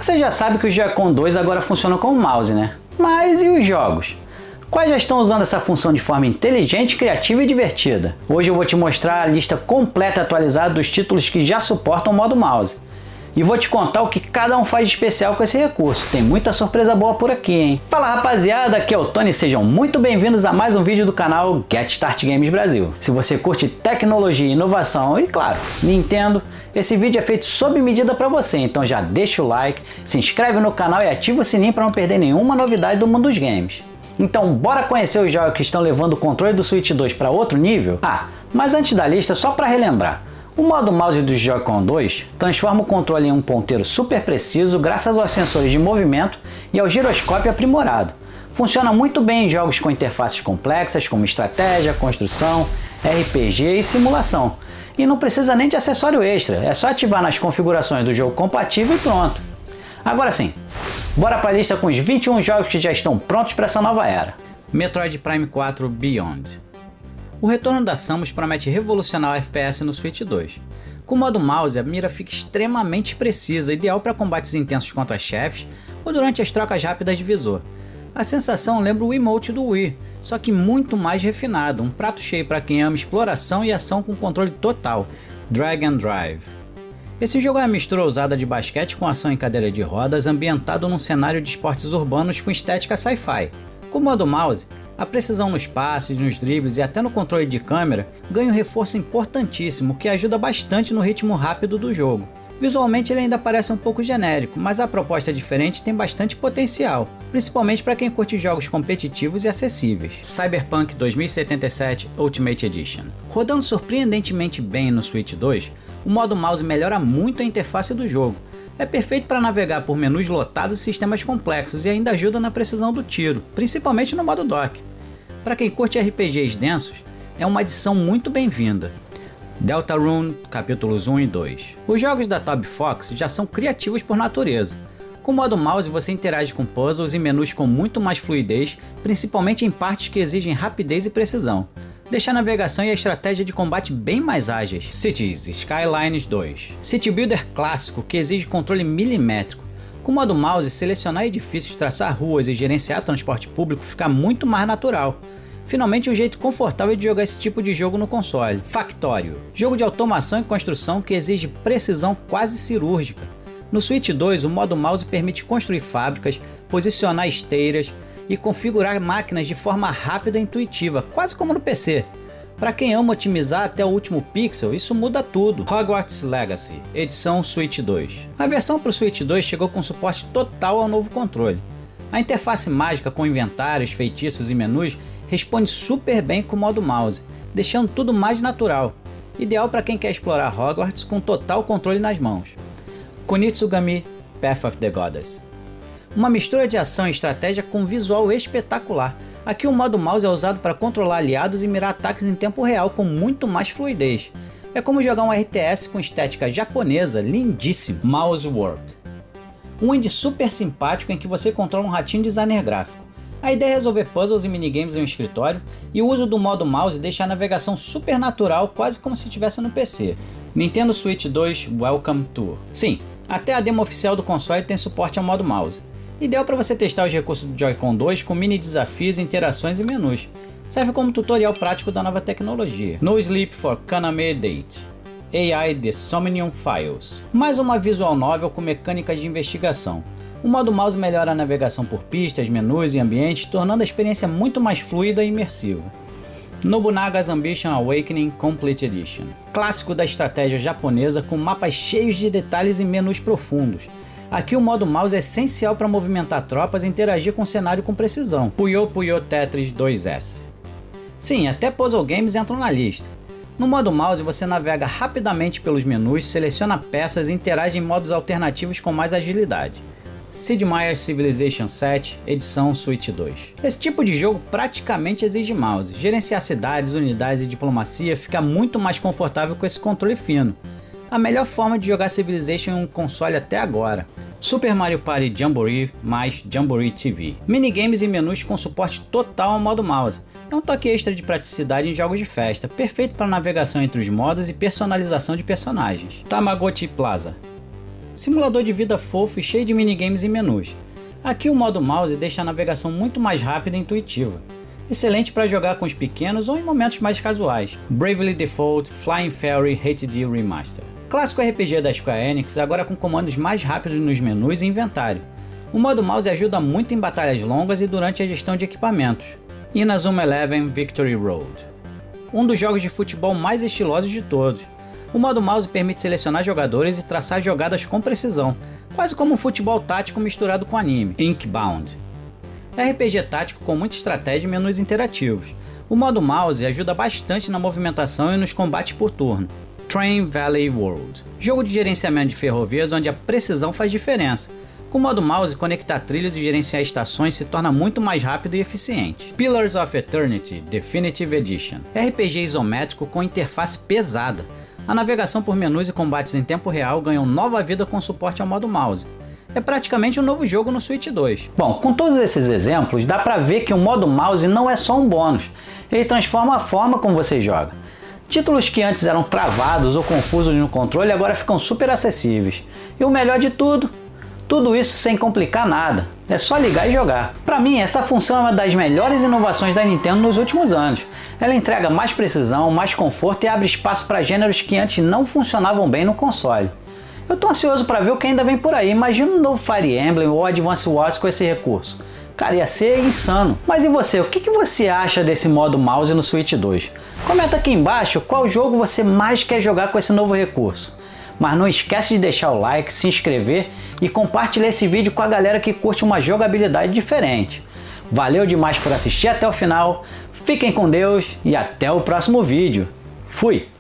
Você já sabe que o Joy-Con 2 agora funciona como mouse, né? Mas e os jogos? Quais já estão usando essa função de forma inteligente, criativa e divertida? Hoje eu vou te mostrar a lista completa e atualizada dos títulos que já suportam o modo mouse. E vou te contar o que cada um faz de especial com esse recurso. Tem muita surpresa boa por aqui, hein? Fala rapaziada, aqui é o Tony, sejam muito bem-vindos a mais um vídeo do canal Get Start Games Brasil. Se você curte tecnologia, inovação e, claro, Nintendo, esse vídeo é feito sob medida para você, então já deixa o like, se inscreve no canal e ativa o sininho para não perder nenhuma novidade do mundo dos games. Então bora conhecer os jogos que estão levando o controle do Switch 2 para outro nível? Mas antes da lista, só para relembrar, o modo mouse do Joy-Con 2 transforma o controle em um ponteiro super preciso graças aos sensores de movimento e ao giroscópio aprimorado. Funciona muito bem em jogos com interfaces complexas como estratégia, construção, RPG e simulação. E não precisa nem de acessório extra, é só ativar nas configurações do jogo compatível e pronto. Agora sim, bora para a lista com os 21 jogos que já estão prontos para essa nova era. Metroid Prime 4 Beyond. O retorno da Samus promete revolucionar o FPS no Switch 2. Com o modo mouse, a mira fica extremamente precisa, ideal para combates intensos contra chefes ou durante as trocas rápidas de visor. A sensação lembra o emote do Wii, só que muito mais refinado, um prato cheio para quem ama exploração e ação com controle total, Drag and Drive. Esse jogo é uma mistura ousada de basquete com ação em cadeira de rodas, ambientado num cenário de esportes urbanos com estética sci-fi. Com o modo mouse, a precisão nos passes, nos dribles e até no controle de câmera ganha um reforço importantíssimo que ajuda bastante no ritmo rápido do jogo. Visualmente ele ainda parece um pouco genérico, mas a proposta diferente tem bastante potencial, principalmente para quem curte jogos competitivos e acessíveis. Cyberpunk 2077 Ultimate Edition. Rodando surpreendentemente bem no Switch 2, o modo mouse melhora muito a interface do jogo. É perfeito para navegar por menus lotados e sistemas complexos e ainda ajuda na precisão do tiro, principalmente no modo dock. Para quem curte RPGs densos, é uma adição muito bem-vinda. Deltarune capítulos 1 e 2. Os jogos da Toby Fox já são criativos por natureza. Com o modo mouse você interage com puzzles e menus com muito mais fluidez, principalmente em partes que exigem rapidez e precisão. Deixa a navegação e a estratégia de combate bem mais ágeis. Cities Skylines 2. City Builder clássico que exige controle milimétrico. Com o modo mouse, selecionar edifícios, traçar ruas e gerenciar transporte público fica muito mais natural. Finalmente um jeito confortável de jogar esse tipo de jogo no console. Factorio. Jogo de automação e construção que exige precisão quase cirúrgica. No Switch 2, o modo mouse permite construir fábricas, posicionar esteiras e configurar máquinas de forma rápida e intuitiva, quase como no PC. Para quem ama otimizar até o último pixel, isso muda tudo. Hogwarts Legacy, edição Switch 2. A versão para o Switch 2 chegou com suporte total ao novo controle. A interface mágica com inventários, feitiços e menus responde super bem com o modo mouse, deixando tudo mais natural. Ideal para quem quer explorar Hogwarts com total controle nas mãos. Kunitsugami Path of the Goddess. Uma mistura de ação e estratégia com visual espetacular. Aqui o modo mouse é usado para controlar aliados e mirar ataques em tempo real com muito mais fluidez. É como jogar um RTS com estética japonesa lindíssimo. Mouse Work. Um indie super simpático em que você controla um ratinho designer gráfico. A ideia é resolver puzzles e minigames em um escritório, e o uso do modo mouse deixa a navegação super natural, quase como se estivesse no PC. Nintendo Switch 2 Welcome Tour. Sim, até a demo oficial do console tem suporte ao modo mouse. Ideal para você testar os recursos do Joy-Con 2 com mini desafios, interações e menus. Serve como tutorial prático da nova tecnologia. No Sleep for Kaname Date. AI The Somnium Files. Mais uma visual novel com mecânicas de investigação. O modo mouse melhora a navegação por pistas, menus e ambientes, tornando a experiência muito mais fluida e imersiva. Nobunaga's Ambition Awakening Complete Edition. Clássico da estratégia japonesa com mapas cheios de detalhes e menus profundos. Aqui o modo mouse é essencial para movimentar tropas e interagir com o cenário com precisão. Puyo Puyo Tetris 2S. Sim, até puzzle games entram na lista. No modo mouse você navega rapidamente pelos menus, seleciona peças e interage em modos alternativos com mais agilidade. Sid Meier's Civilization 7, edição Switch 2. Esse tipo de jogo praticamente exige mouse. Gerenciar cidades, unidades e diplomacia fica muito mais confortável com esse controle fino. A melhor forma de jogar Civilization em um console até agora. Super Mario Party Jamboree mais Jamboree TV. Minigames e menus com suporte total ao modo mouse. É um toque extra de praticidade em jogos de festa, perfeito para navegação entre os modos e personalização de personagens. Tamagotchi Plaza. Simulador de vida fofo e cheio de minigames e menus. Aqui o modo mouse deixa a navegação muito mais rápida e intuitiva. Excelente para jogar com os pequenos ou em momentos mais casuais. Bravely Default Flying Fairy HD Remaster. Clássico RPG da Square Enix, agora com comandos mais rápidos nos menus e inventário. O modo mouse ajuda muito em batalhas longas e durante a gestão de equipamentos. Inazuma Eleven Victory Road. Um dos jogos de futebol mais estilosos de todos. O modo mouse permite selecionar jogadores e traçar jogadas com precisão, quase como um futebol tático misturado com anime. Inkbound. RPG tático com muita estratégia e menus interativos. O modo mouse ajuda bastante na movimentação e nos combates por turno. Train Valley World. Jogo de gerenciamento de ferrovias onde a precisão faz diferença. Com o modo mouse, conectar trilhos e gerenciar estações se torna muito mais rápido e eficiente. Pillars of Eternity Definitive Edition. RPG isométrico com interface pesada. A navegação por menus e combates em tempo real ganham nova vida com suporte ao modo mouse. É praticamente um novo jogo no Switch 2. Bom, com todos esses exemplos, dá pra ver que o modo mouse não é só um bônus. Ele transforma a forma como você joga. Títulos que antes eram travados ou confusos no controle agora ficam super acessíveis. E o melhor de tudo isso sem complicar nada. É só ligar e jogar. Para mim, essa função é uma das melhores inovações da Nintendo nos últimos anos. Ela entrega mais precisão, mais conforto e abre espaço para gêneros que antes não funcionavam bem no console. Eu tô ansioso para ver o que ainda vem por aí. Imagina um novo Fire Emblem ou Advance Wars com esse recurso. Cara, ia ser insano. Mas e você? O que você acha desse modo mouse no Switch 2? Comenta aqui embaixo qual jogo você mais quer jogar com esse novo recurso. Mas não esquece de deixar o like, se inscrever e compartilhar esse vídeo com a galera que curte uma jogabilidade diferente. Valeu demais por assistir até o final, fiquem com Deus e até o próximo vídeo. Fui!